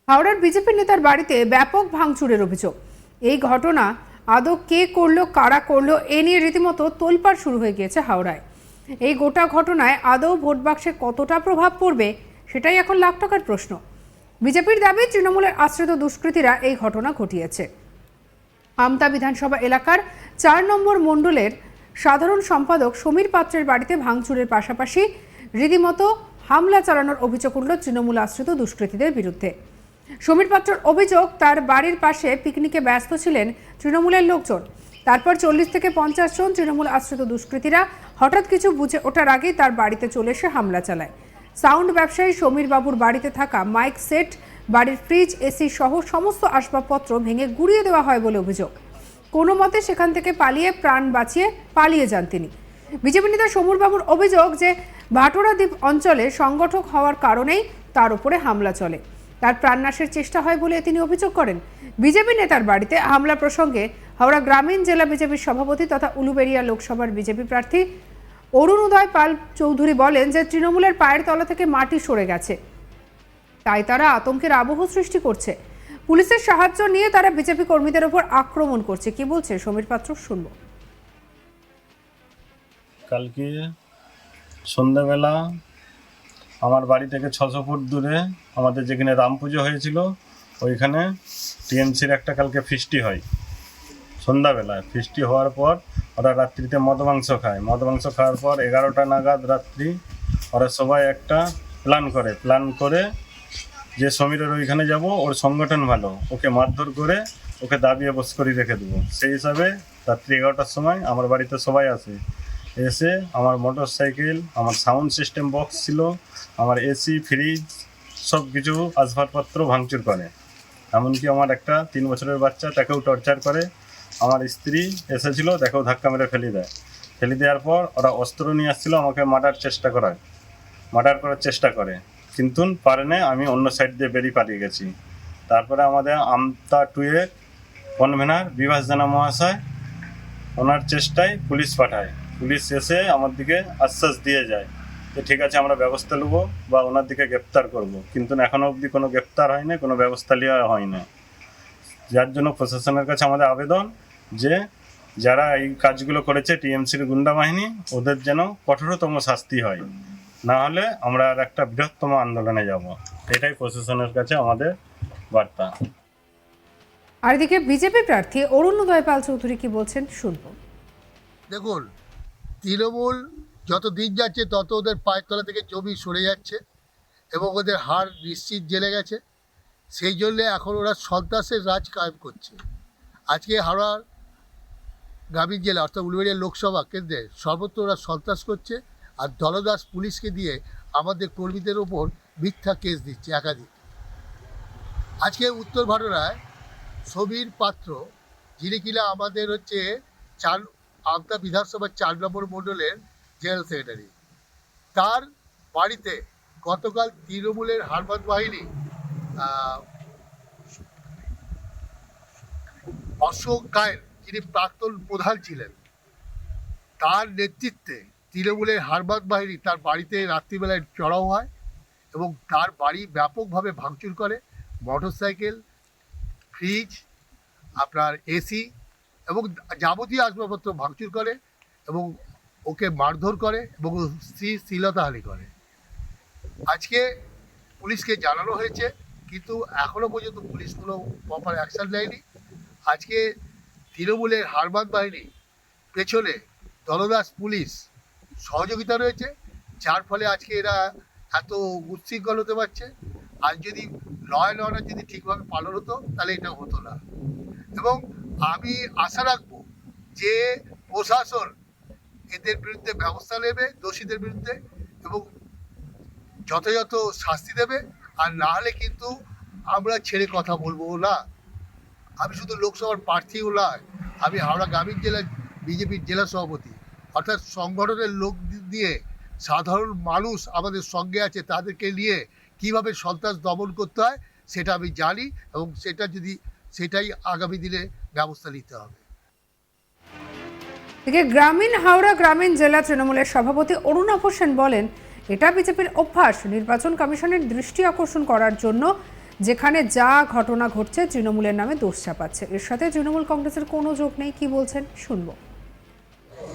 হাওড়ার বিজেপি নেতার বাড়িতে ব্যাপক ভাঙচুরের অভিযোগ। এই ঘটনা আদৌ কে করলো, কারা করলো, এ নিয়ে রীতিমতো তোলপাড় শুরু হয়ে গিয়েছে হাওড়ায়। এই গোটা ঘটনায় আদৌ ভোট বাক্সে কতটা প্রভাব পড়বে সেটাই এখন লাখ টাকার প্রশ্ন। বিজেপির দাবি তৃণমূলের আশ্রিত দুষ্কৃতীরা এই ঘটনা ঘটিয়েছে। আমতা বিধানসভা এলাকার ৪ নম্বর মণ্ডলের সাধারণ সম্পাদক সমীর পাত্রের বাড়িতে ভাঙচুরের পাশাপাশি রীতিমতো হামলা চালানোর অভিযোগ উঠল তৃণমূল আশ্রিত দুষ্কৃতীদের বিরুদ্ধে। সমীর পাত্রের অভিযোগ, তার বাড়ির পাশে পিকনিকে ব্যস্ত ছিলেন তৃণমূলের লোকজন। তারপর 40 থেকে 50 জন তৃণমূল আশ্রিত দুষ্কৃতীরা হঠাৎ কিছু বুঝে ওঠার আগেই তার বাড়িতে চলে এসে হামলা চালায়। সাউন্ড ব্যবসায়ী সমীর বাবুর বাড়িতে থাকা মাইক সেট, বাড়ির ফ্রিজ, এসি সহ সমস্ত আসবাবপত্র ভেঙে গুঁড়িয়ে দেওয়া হয় বলে অভিযোগ। কোনো মতে সেখান থেকে প্রাণ বাঁচিয়ে পালিয়ে যান তিনি। বিজেপি নেতা সমীর বাবুর অভিযোগ যে ভাটোরা দ্বীপ অঞ্চলে সংগঠক হওয়ার কারণেই তার উপরে হামলা চলে। তার প্রাণনাশের চেষ্টা হয় বলে তিনি অভিযোগ করেন। বিজেপি নেতার বাড়িতে হামলা প্রসঙ্গে হাওড়া গ্রামীণ জেলা বিজেপির সভাপতি তথা উলুবেড়িয়া লোকসভার বিজেপি প্রার্থী অরুণোদয় পাল চৌধুরী বলেন যে তৃণমূলের পায়ের তলা থেকে মাটি সরে গেছে, তাই তারা আতঙ্কের আবহ সৃষ্টি করছে। পুলিশের সাহায্য নিয়ে তারা বিজেপি কর্মীদের উপর আক্রমণ করছে। কি বলছে সমীর পাত্র, শুনবো। কালকে সন্ধ্যাবেলা আমার বাড়ি থেকে 600 ফুট দূরে আমাদের যেখানে রাম পুজো হয়েছিল ওইখানে টিএমসির একটা কালকে ফিস্টি হয়। সন্ধ্যাবেলায় ফিস্টি হওয়ার পর ওরা রাত্রিতে মদ মাংস খায়। মদ মাংস খাওয়ার পর 11টা নাগাদ রাত্রি ওরা সবাই একটা প্ল্যান করে যে সমীরের ওইখানে যাব, ওর সংগঠন ভালো, ওকে মারধর করে ওকে দাবিয়ে বস করে রেখে দেবো। সেই হিসাবে রাত্রি 11টার সময় আমার বাড়িতে সবাই আসে। এসে আমার মোটর সাইকেল, আমার সাউন্ড সিস্টেম বক্স ছিল, আমার এসি, ফ্রিজ সব কিছু আসবাবপত্র ভাঙচুর করে। এমনকি আমার একটা 3 বছরের বাচ্চা, তাকেও টর্চার করে। আমার স্ত্রী এসেছিল, তাকেও ধাক্কা মেরে ফেলে দেওয়ার পর ওরা অস্ত্র নিয়ে আসছিল, আমাকে মার্ডার করার চেষ্টা করে, কিন্তু পারে না। আমি অন্য সাইড দিয়ে বেরিয়ে পালিয়ে গেছি। তারপরে আমাদের আমতা 2 এর কনভেনার বিভাস জানা মহাশয়, ওনার চেষ্টায় পুলিশ পাঠায়। পুলিশ এসে আমার দিকে আশ্বাস দিয়ে যায় যে ঠিক আছে, আমরা ব্যবস্থা নেব বা ওনার দিকে গ্রেপ্তার করব, কিন্তু এখনো অবধি কোনো গ্রেপ্তার হয় না, কোনো ব্যবস্থা নেওয়া হয় না। যার জন্য প্রশাসনের কাছে আমাদের আবেদন যে যারা এই কাজগুলো করেছে টিএমসির গুন্ডা বাহিনী, ওদের যেন কঠোরতম শাস্তি হয়, না হলে আমরা আর একটা বৃহত্তম আন্দোলনে যাব। এটাই প্রশাসনের কাছে আমাদের বার্তা। আর এদিকে বিজেপি প্রার্থী অরুণোদয় পাল চৌধুরী কি বলছেন, শুনবো। দেখুন, তৃণমূল যত দিন যাচ্ছে তত ওদের পায়ের তলা থেকে জমি সরে যাচ্ছে এবং ওদের হার নিশ্চিত জেলে গেছে। সেই জন্যে এখন ওরা সন্ত্রাসের রাজ কায়েম করছে। আজকে হাওড়ার গ্রামীণ জেলা অর্থাৎ উলুবেড়িয়া লোকসভা কেন্দ্রে সর্বত্র ওরা সন্ত্রাস করছে, আর দলদাস পুলিশকে দিয়ে আমাদের কর্মীদের ওপর মিথ্যা কেস দিচ্ছে একাধিক। আজকে উত্তর ভাটোরায় সমীর পাত্র, যিনি কিনা আমাদের আমতা বিধানসভার 4 নম্বর মণ্ডলের জেনারেল সেক্রেটারি, তার বাড়িতে গতকাল তৃণমূলের হারবাদ বাহিনী অশোক গায়ের, যিনি প্রাক্তন প্রধান ছিলেন, তার নেতৃত্বে তৃণমূলের হারবাদ বাহিনী তার বাড়িতে রাত্রিবেলায় চড়াও হয় এবং তার বাড়ি ব্যাপকভাবে ভাঙচুর করে। মোটরসাইকেল, ফ্রিজ, আপনার এসি এবং যাবতীয় আসবাবপত্র ভাঙচুর করে এবং ওকে মারধর করে এবং স্ত্রী শ্লীলতাহানি করে। আজকে পুলিশকে জানানো হয়েছে, কিন্তু এখনও পর্যন্ত পুলিশ কোনো প্রপার অ্যাকশন নেয়নি। আজকে তৃণমূলের হারবাদ বাহিনী পেছনে দলদাস পুলিশ সহযোগিতা রয়েছে, যার ফলে আজকে এরা এত উচ্ছৃঙ্খল হতে পারছে। আর যদি ল অ্যান্ড অর্ডার যদি ঠিকভাবে পালন হতো তাহলে এটা হতো না। এবং আমি আশা রাখবো যে প্রশাসন এদের বিরুদ্ধে ব্যবস্থা নেবে, দোষীদের বিরুদ্ধে, এবং যথাযথ শাস্তি দেবে। আর না হলে কিন্তু আমরা ছেড়ে কথা বলবো না। আমি শুধু লোকসভার প্রার্থীও নয়, আমি হাওড়া গ্রামীণ জেলার বিজেপির জেলা সভাপতি, অর্থাৎ সংগঠনের লোক দিয়ে সাধারণ মানুষ আমাদের সঙ্গে আছে, তাদেরকে নিয়ে কিভাবে সন্ত্রাস দমন করতে হয় সেটা আমি জানি, এবং সেটাই আগামী দিনে ব্যবস্থা নিতে হবে। হাওড়া গ্রামীণ জেলা তৃণমূলের সভাপতি অরুণাভ সেন বলেন, এটা বিজেপির অভ্যাস। নির্বাচন কমিশনের দৃষ্টি আকর্ষণ করার জন্য যেখানে যা ঘটনা ঘটছে তৃণমূলের নামে দোষ চাপাচ্ছে। এর সাথে তৃণমূল কংগ্রেসের কোনো যোগ নেই, কি বলছেন শুনবো।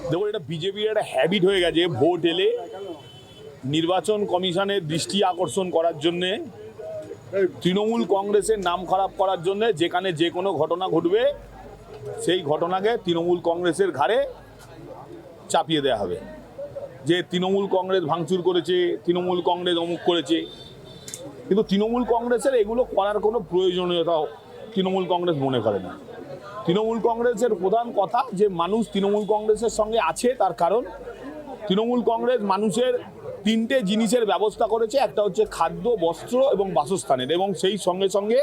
দেখুন, এটা বিজেপির একটা হ্যাবিট হয়ে গেছে ভোট এলে নির্বাচন কমিশনের দৃষ্টি আকর্ষণ করার জন্যে, তৃণমূল কংগ্রেসের নাম খারাপ করার জন্যে যেখানে যে কোনো ঘটনা ঘটবে সেই ঘটনাকে তৃণমূল কংগ্রেসের ঘাড়ে চাপিয়ে দেওয়া হবে, যে তৃণমূল কংগ্রেস ভাঙচুর করেছে, তৃণমূল কংগ্রেস অমুক করেছে। কিন্তু তৃণমূল কংগ্রেসের এগুলো করার কোনো প্রয়োজনীয়তা তৃণমূল কংগ্রেস মনে করে না। তৃণমূল কংগ্রেসের প্রধান কথা যে মানুষ তৃণমূল কংগ্রেসের সঙ্গে আছে, তার কারণ তৃণমূল কংগ্রেস মানুষের 3টে জিনিসের ব্যবস্থা করেছে। একটা হচ্ছে খাদ্য, বস্ত্র এবং বাসস্থানের, এবং সেই সঙ্গে সঙ্গে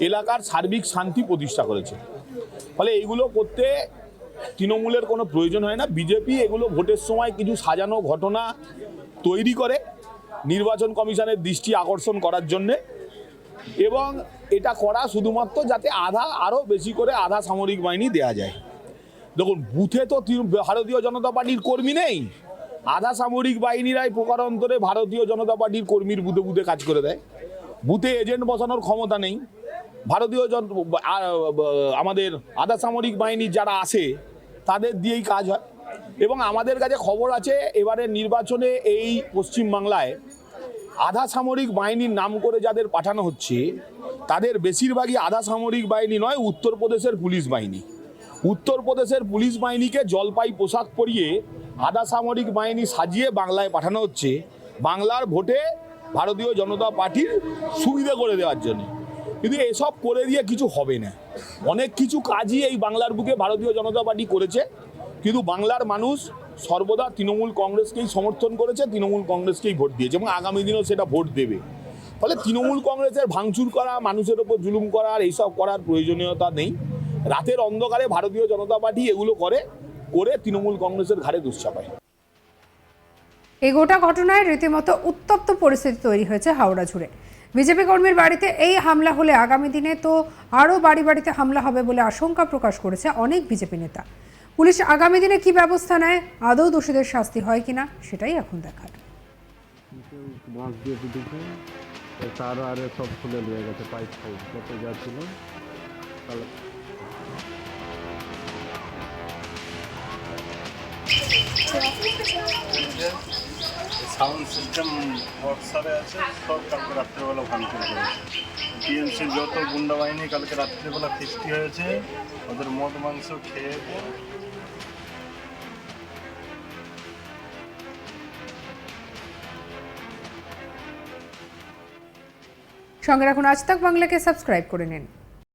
এলাকার সার্বিক শান্তি প্রতিষ্ঠা করেছে। ফলে এইগুলো করতে তৃণমূলের কোনো প্রয়োজন হয় না। বিজেপি এগুলো ভোটের সময় কিছু সাজানো ঘটনা তৈরি করে নির্বাচন কমিশনের দৃষ্টি আকর্ষণ করার জন্যে, এবং এটা করা শুধুমাত্র যাতে আরও বেশি করে আধা সামরিক বাহিনী দেয়া যায়। দেখুন, বুথে তো ভারতীয় জনতা পার্টির কর্মী নেই, আধা সামরিক বাহিনীরাই প্রকারান্তরে ভারতীয় জনতা পার্টির কর্মীর বুথে বুথে কাজ করে দেয়। বুথে এজেন্ট বসানোর ক্ষমতা নেই। আমাদের আধা সামরিক বাহিনীর যারা আসে তাদের দিয়েই কাজ হয়। এবং আমাদের কাছে খবর আছে এবারে নির্বাচনে এই পশ্চিমবাংলায় আধা সামরিক বাহিনীর নাম করে যাদের পাঠানো হচ্ছে তাদের বেশিরভাগই আধা সামরিক বাহিনী নয়, উত্তরপ্রদেশের পুলিশ বাহিনী। উত্তরপ্রদেশের পুলিশ বাহিনীকে জলপাই পোশাক পরিয়ে আধা সামরিক বাহিনী সাজিয়ে বাংলায় পাঠানো হচ্ছে বাংলার ভোটে ভারতীয় জনতা পার্টির সুবিধা করে দেওয়ার জন্য। কিন্তু এসব করে দিয়ে কিছু হবে না। অনেক কিছু কাজই এই বাংলার বুকে ভারতীয় জনতা পার্টি করেছে, কিন্তু বাংলার মানুষ সর্বদা তৃণমূল কংগ্রেসকেই সমর্থন করেছে, তৃণমূল কংগ্রেসকেই ভোট দিয়েছে এবং আগামী দিনেও সেটা ভোট দেবে। ফলে তৃণমূল কংগ্রেসের ভাঙচুর করা, মানুষের ওপর জুলুম করার এইসব করার প্রয়োজনীয়তা নেই। রাতের অন্ধকারে ভারতীয় জনতা পার্টি এগুলো করে তৃণমূল কংগ্রেসের ঘাড়ে দোষ চাপায়। এই গোটা ঘটনায় রীতিমতো উত্তপ্ত পরিস্থিতি তৈরি হয়েছে হাওড়া জুড়ে। বিজেপি কর্মীর বাড়িতে এই হামলা হলে আগামী দিনে তো আরও বাড়ি বাড়িতে হামলা হবে বলে আশঙ্কা প্রকাশ করেছে অনেক বিজেপি নেতা। পুলিশ আগামী দিনে কি ব্যবস্থা নেয়, আদৌ দোষীদের শাস্তি হয় কিনা, সেটাই এখন দেখার। বাঁশ দিয়ে পিটিছে, তার আরে সব খুলে নিয়ে গেছে, পাইপ ফাইপ যত যা ছিল। সাউন্ড সিস্টেম বক্সারে আছে, সব কালকে রাত্রেবেলা ভাঙচুর করেছে। টিএমসির যত গুন্ডা বাহিনী কালকে রাত্রেবেলা ফিস্টি হয়েছে, ওদের মদ মাংস খেয়ে সঙ্গে রাখুন আজ তাক বাংলাকে, সাবস্ক্রাইব করে নিন।